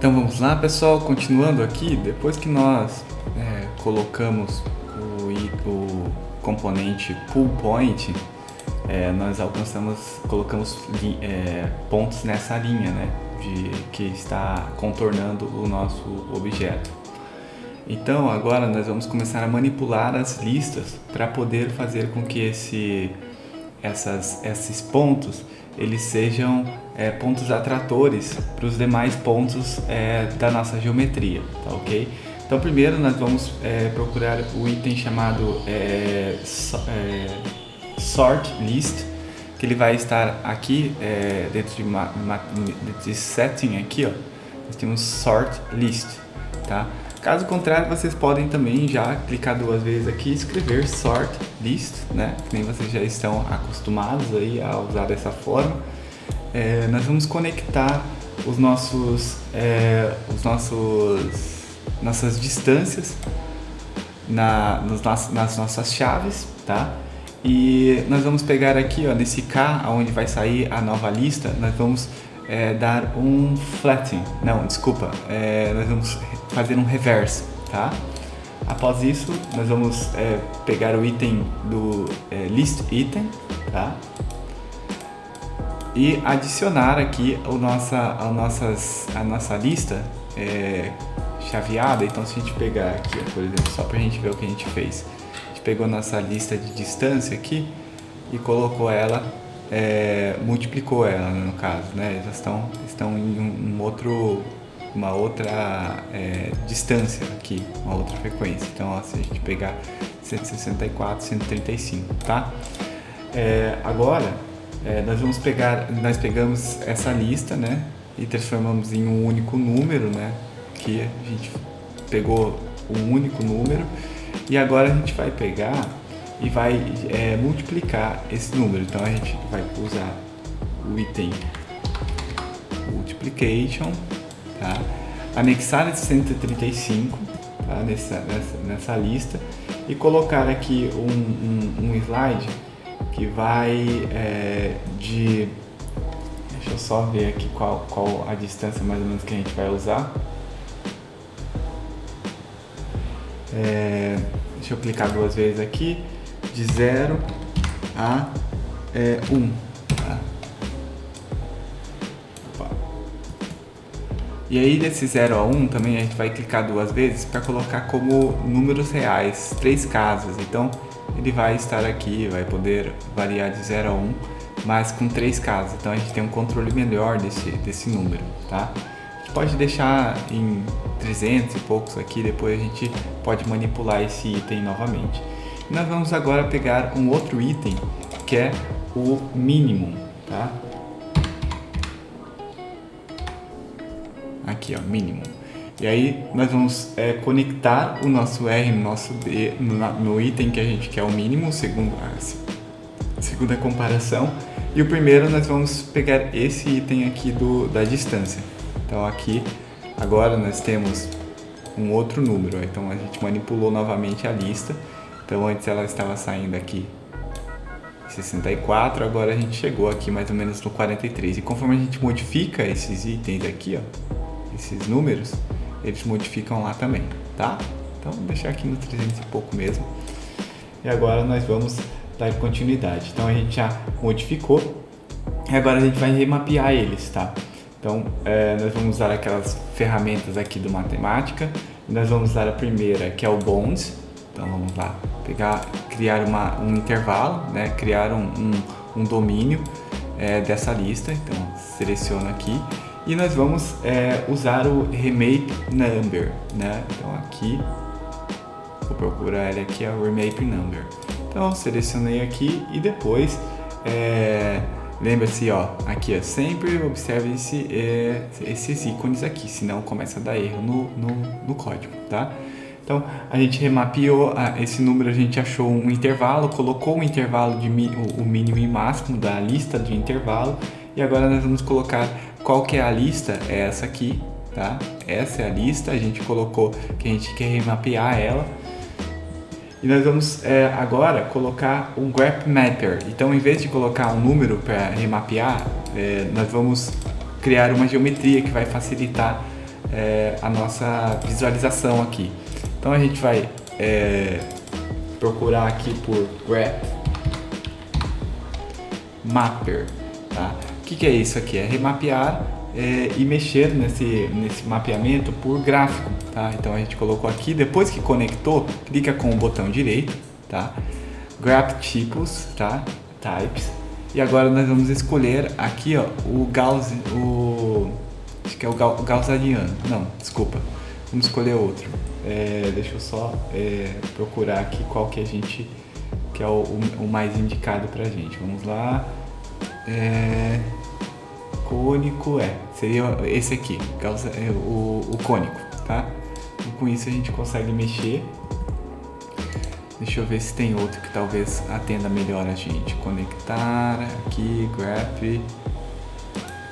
Então vamos lá, pessoal, continuando aqui, depois que nós colocamos o componente pull point, nós colocamos pontos nessa linha, né, que está contornando o nosso objeto. Então agora nós vamos começar a manipular as listas para poder fazer com que esses pontos eles sejam pontos atratores para os demais pontos da nossa geometria, tá ok? Então primeiro nós vamos procurar o item chamado Sort List, que ele vai estar aqui dentro de Setting aqui, ó, nós temos Sort List, tá? Caso contrário, vocês podem também já clicar duas vezes aqui e escrever Sort List, né? Que nem vocês já estão acostumados aí a usar dessa forma. Nós vamos conectar nossas distâncias nas nossas chaves, tá? E nós vamos pegar aqui, ó, nesse K, onde vai sair a nova lista, nós vamos dar um flatten, nós vamos fazer um reverse, tá? Após isso, nós vamos pegar o item do list item, tá? E adicionar aqui a nossa lista chaveada. Então, se a gente pegar aqui, por exemplo, só para a gente ver o que a gente fez, a gente pegou nossa lista de distância aqui e colocou ela, multiplicou ela, né, no caso, né? Elas estão em uma outra distância aqui, uma outra frequência. Então, ó, se a gente pegar 164, 135, tá? Agora, nós pegamos essa lista, né, e transformamos em um único número, né? Que a gente pegou um único número e agora a gente vai pegar e vai multiplicar esse número. Então a gente vai usar o item multiplication, tá? Anexar esse 135, tá? nessa lista e colocar aqui um slide que vai deixa eu só ver aqui qual a distância mais ou menos que a gente vai usar. Deixa eu clicar duas vezes aqui, de 0 a 1, tá? E aí desse 0 a 1 também a gente vai clicar duas vezes para colocar como números reais, 3 casas. Então ele vai estar aqui, vai poder variar de 0 a 1, mas com 3 casas. Então a gente tem um controle melhor desse número, tá? A gente pode deixar em 300 e poucos aqui, depois a gente pode manipular esse item novamente. E nós vamos agora pegar um outro item que é o minimum, tá? Aqui, ó, minimum. E aí nós vamos conectar o nosso R no nosso D no item que a gente quer o mínimo, segundo a segunda comparação. E o primeiro nós vamos pegar esse item aqui da distância. Então aqui agora nós temos um outro número. Então a gente manipulou novamente a lista. Então antes ela estava saindo aqui 64, agora a gente chegou aqui mais ou menos no 43. E conforme a gente modifica esses itens aqui, ó, esses números, eles modificam lá também, tá? Então vou deixar aqui no 300 e pouco mesmo. E agora nós vamos dar continuidade. Então a gente já modificou e agora a gente vai remapear eles, tá? Então nós vamos usar aquelas ferramentas aqui do matemática. E nós vamos usar a primeira, que é o bounds. Então vamos lá, criar um intervalo, né? Criar um domínio dessa lista. Então seleciono aqui. E nós vamos usar o remap number, né? Então aqui, vou procurar ele aqui, é o remap number. Então selecionei aqui e depois, lembra-se, ó, aqui, ó, sempre observe esses ícones aqui, senão começa a dar erro no código, tá? Então a gente remapeou esse número, a gente achou um intervalo, colocou um intervalo o mínimo e máximo da lista de intervalo e agora nós vamos colocar qual que é a lista, é essa aqui, tá? Essa é a lista, a gente colocou que a gente quer remapear ela. E nós vamos agora colocar um graph mapper. Então, em vez de colocar um número para remapear, nós vamos criar uma geometria que vai facilitar a nossa visualização aqui. Então a gente vai procurar aqui por graph mapper, tá? O que é isso aqui? É remapear e mexer nesse mapeamento por gráfico, tá? Então a gente colocou aqui, depois que conectou, clica com o botão direito, tá? Graph tipos, tá? Types. E agora nós vamos escolher aqui, ó, acho que é o Gaussiano. Não, desculpa. Vamos escolher outro. Deixa eu só procurar aqui qual que que é o mais indicado pra gente. Vamos lá. Cônico seria esse aqui, o cônico, tá? E com isso a gente consegue mexer. Deixa eu ver se tem outro que talvez atenda melhor a gente. Conectar, aqui, graph.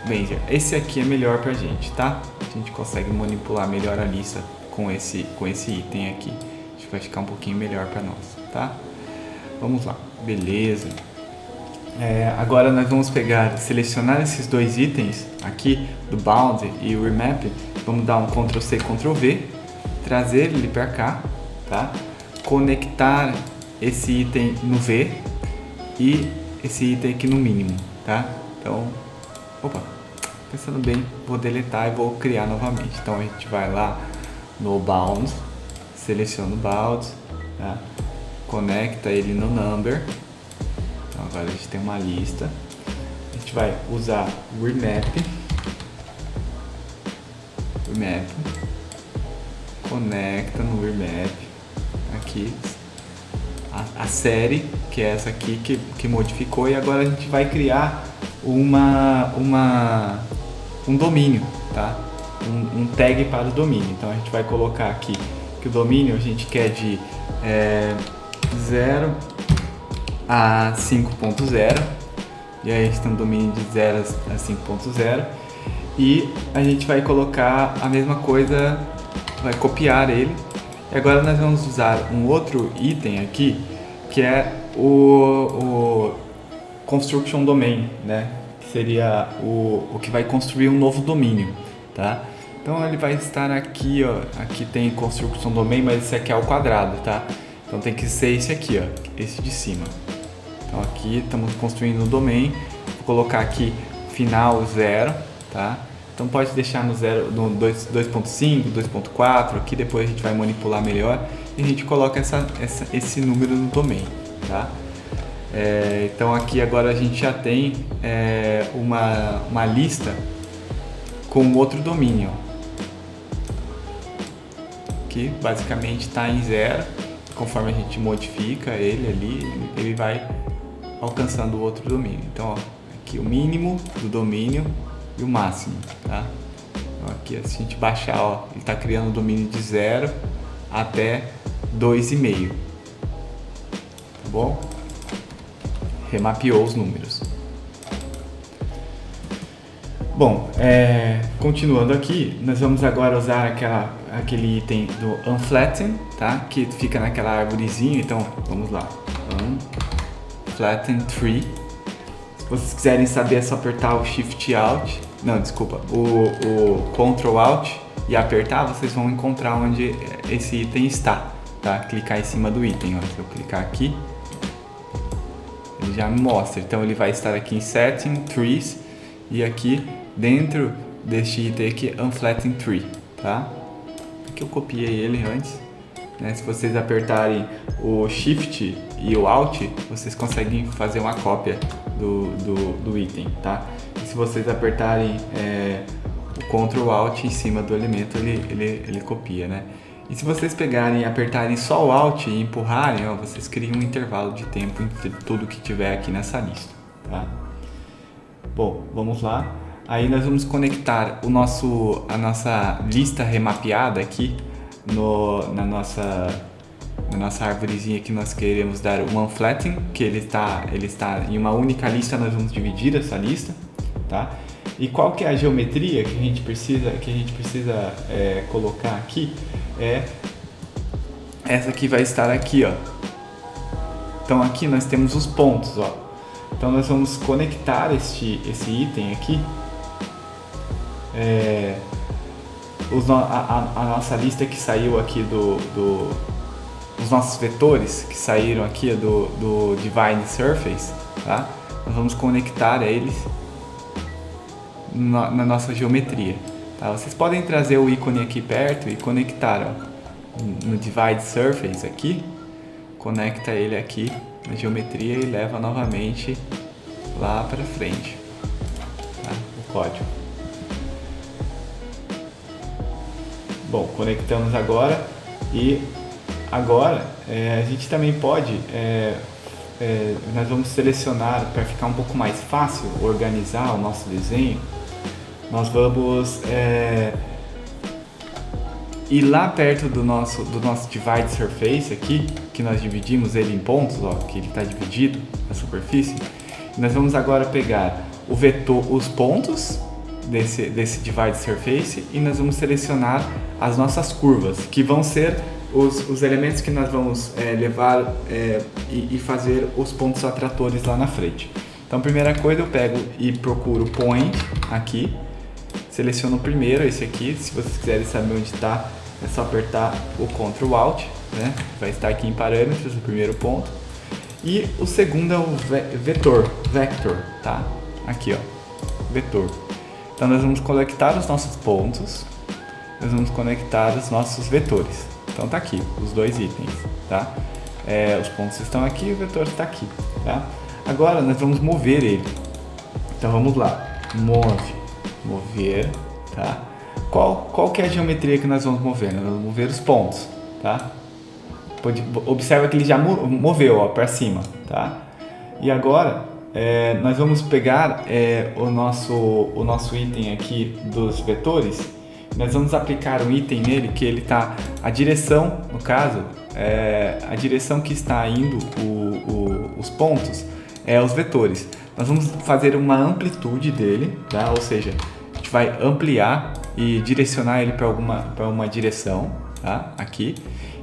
Bem, esse aqui é melhor pra gente, tá? A gente consegue manipular melhor a lista com esse item aqui. Acho que vai ficar um pouquinho melhor pra nós, tá? Vamos lá, beleza. Agora nós vamos selecionar esses dois itens aqui do Bound e o Remap. Vamos dar um Ctrl C, Ctrl V, trazer ele para cá, tá? Conectar esse item no V e esse item aqui no mínimo, tá? Então, pensando bem, vou deletar e vou criar novamente. Então a gente vai lá no Bound, seleciona o Bound, tá? Conecta ele no Number. Então agora a gente tem uma lista. A gente vai usar o Remap. Conecta no Remap. Aqui a série, que é essa aqui que modificou, e agora a gente vai criar um domínio, tá? Um tag para o domínio. Então a gente vai colocar aqui que o domínio a gente quer de 0 a 5.0, e aí a gente tem um domínio de 0 a 5.0, e a gente vai colocar a mesma coisa, vai copiar ele. E agora nós vamos usar um outro item aqui, que é o Construction Domain, né? Que seria o que vai construir um novo domínio, tá? Então ele vai estar aqui, ó. Aqui tem Construction Domain, mas esse aqui é ao quadrado, tá? Então tem que ser esse aqui, ó, esse de cima. Então aqui estamos construindo o domain. Vou colocar aqui final 0, tá? Então pode deixar no 2.5, 2.4, aqui depois a gente vai manipular melhor e a gente coloca esse número no domain, tá? Então aqui agora a gente já tem uma lista com outro domínio, que basicamente está em 0. Conforme a gente modifica ele ali, ele vai alcançando o outro domínio. Então ó, aqui o mínimo do domínio e o máximo, tá? Então, aqui se a gente baixar, ó, ele está criando o domínio de 0 até 2,5, tá bom? Remapeou os números. Bom, continuando aqui, nós vamos agora usar aquele item do Unflatten, tá? Que fica naquela arvorezinha. Então vamos lá, Unflatten Tree. Se vocês quiserem saber, é só apertar o Shift Alt, não, desculpa, o Ctrl Alt e apertar, vocês vão encontrar onde esse item está, tá? Clicar em cima do item, ó. Se eu clicar aqui, ele já me mostra. Então ele vai estar aqui em Setting, Trees, e aqui dentro deste item aqui, Unflatten Tree, tá? Aqui eu copiei ele antes, né? Se vocês apertarem o Shift e o Alt, vocês conseguem fazer uma cópia do item, tá? E se vocês apertarem o Ctrl Alt em cima do elemento, ele copia, né? E se vocês apertarem só o Alt e empurrarem, ó, vocês criam um intervalo de tempo entre tudo que tiver aqui nessa lista, tá? Bom, vamos lá. Aí nós vamos conectar a nossa lista remapeada aqui na nossa arvorezinha que nós queremos dar um unflatten, que ele está em uma única lista. Nós vamos dividir essa lista, tá? E qual que é a geometria que a gente precisa colocar aqui? Essa que vai estar aqui, ó. Então aqui nós temos os pontos, ó. Então nós vamos conectar esse item aqui a nossa lista que saiu aqui os nossos vetores que saíram aqui do Divine Surface, tá? Nós vamos conectar eles na nossa geometria, tá? Vocês podem trazer o ícone aqui perto e conectar, ó, no Divide Surface aqui, conecta ele aqui na geometria e leva novamente lá para frente, tá? O código. Bom, conectamos agora e agora a gente também pode, nós vamos selecionar, para ficar um pouco mais fácil organizar o nosso desenho, nós vamos ir lá perto do nosso Divide Surface aqui, que nós dividimos ele em pontos, ó, que ele está dividido, a superfície. Nós vamos agora pegar o vetor, os pontos desse Divide Surface e nós vamos selecionar as nossas curvas, que vão ser os elementos que nós vamos levar e fazer os pontos atratores lá na frente. Então, primeira coisa, eu pego e procuro Point aqui, seleciono o primeiro, esse aqui. Se vocês quiserem saber onde está, é só apertar o Ctrl Alt, né? Vai estar aqui em parâmetros, o primeiro ponto. E o segundo é o Vector, tá? Aqui, ó, Vetor. Então, nós vamos conectar os nossos pontos, nós vamos conectar os nossos vetores. Então, tá aqui, os dois itens, tá? Os pontos estão aqui e o vetor está aqui, tá? Agora, nós vamos mover ele. Então, vamos lá. Mover, tá? Qual que é a geometria que nós vamos mover? Nós vamos mover os pontos, tá? Observa que ele já moveu, ó, para cima, tá? E agora, nós vamos pegar o nosso item aqui dos vetores. Nós vamos aplicar um item nele que ele tá, a direção, no caso, a direção que está indo os pontos os vetores. Nós vamos fazer uma amplitude dele, tá? Ou seja, a gente vai ampliar e direcionar ele para uma direção, tá? Aqui.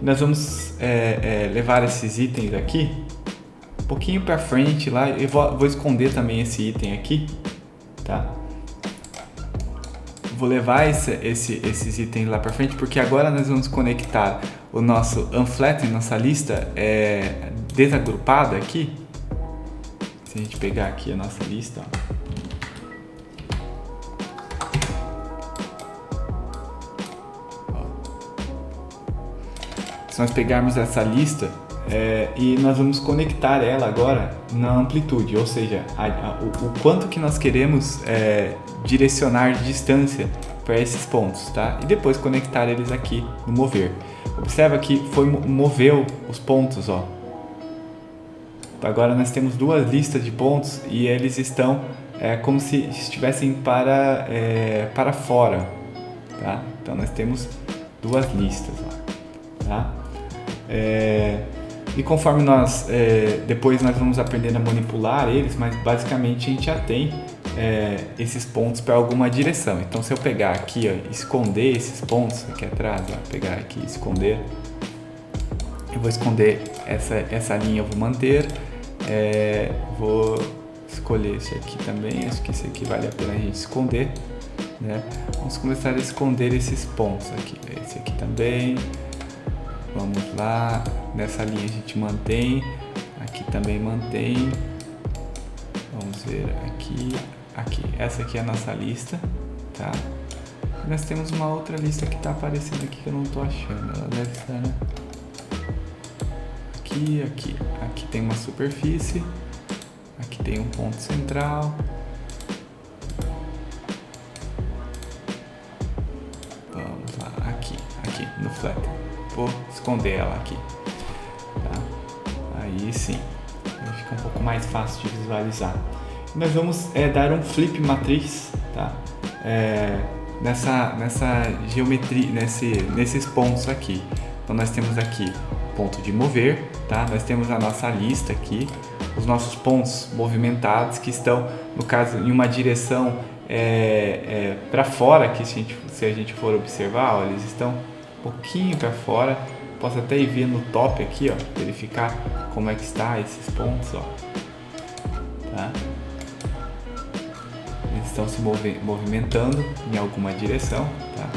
E nós vamos levar esses itens aqui um pouquinho para frente lá. Eu vou esconder também esse item aqui, tá? Vou levar esses itens lá para frente, porque agora nós vamos conectar o nosso Unflatten, nossa lista desagrupada aqui. Se a gente pegar aqui a nossa lista, ó. Se nós pegarmos essa lista e nós vamos conectar ela agora na amplitude, ou seja, o quanto que nós queremos direcionar de distância para esses pontos, tá? E depois conectar eles aqui no mover. Observa que moveu os pontos, ó. Agora nós temos duas listas de pontos e eles estão como se estivessem para fora, tá? Então nós temos duas listas, ó, tá? E conforme depois nós vamos aprendendo a manipular eles, mas basicamente a gente já tem esses pontos para alguma direção. Então, se eu pegar aqui, ó, esconder esses pontos aqui atrás, ó, pegar aqui, esconder, eu vou esconder essa linha, eu vou manter, vou escolher esse aqui também, acho que esse aqui vale a pena a gente esconder, né? Vamos começar a esconder esses pontos aqui, esse aqui também. Vamos lá, nessa linha a gente mantém, aqui também mantém. Vamos ver aqui. Essa aqui é a nossa lista, tá? E nós temos uma outra lista que está aparecendo aqui que eu não estou achando. Ela deve estar, né? Aqui tem uma superfície, aqui tem um ponto central. Vamos lá, aqui no flat. Vou esconder ela aqui, tá? Aí sim, fica um pouco mais fácil de visualizar. Nós vamos dar um flip matriz, tá? Nessa geometria, nesses pontos aqui. Então nós temos aqui ponto de mover, tá? Nós temos a nossa lista aqui, os nossos pontos movimentados que estão, no caso, em uma direção para fora, que se a gente for observar, ó, eles estão um pouquinho para fora. Posso até ir ver no top aqui, ó, verificar como é que está esses pontos, ó, tá? Eles estão se movimentando em alguma direção, tá?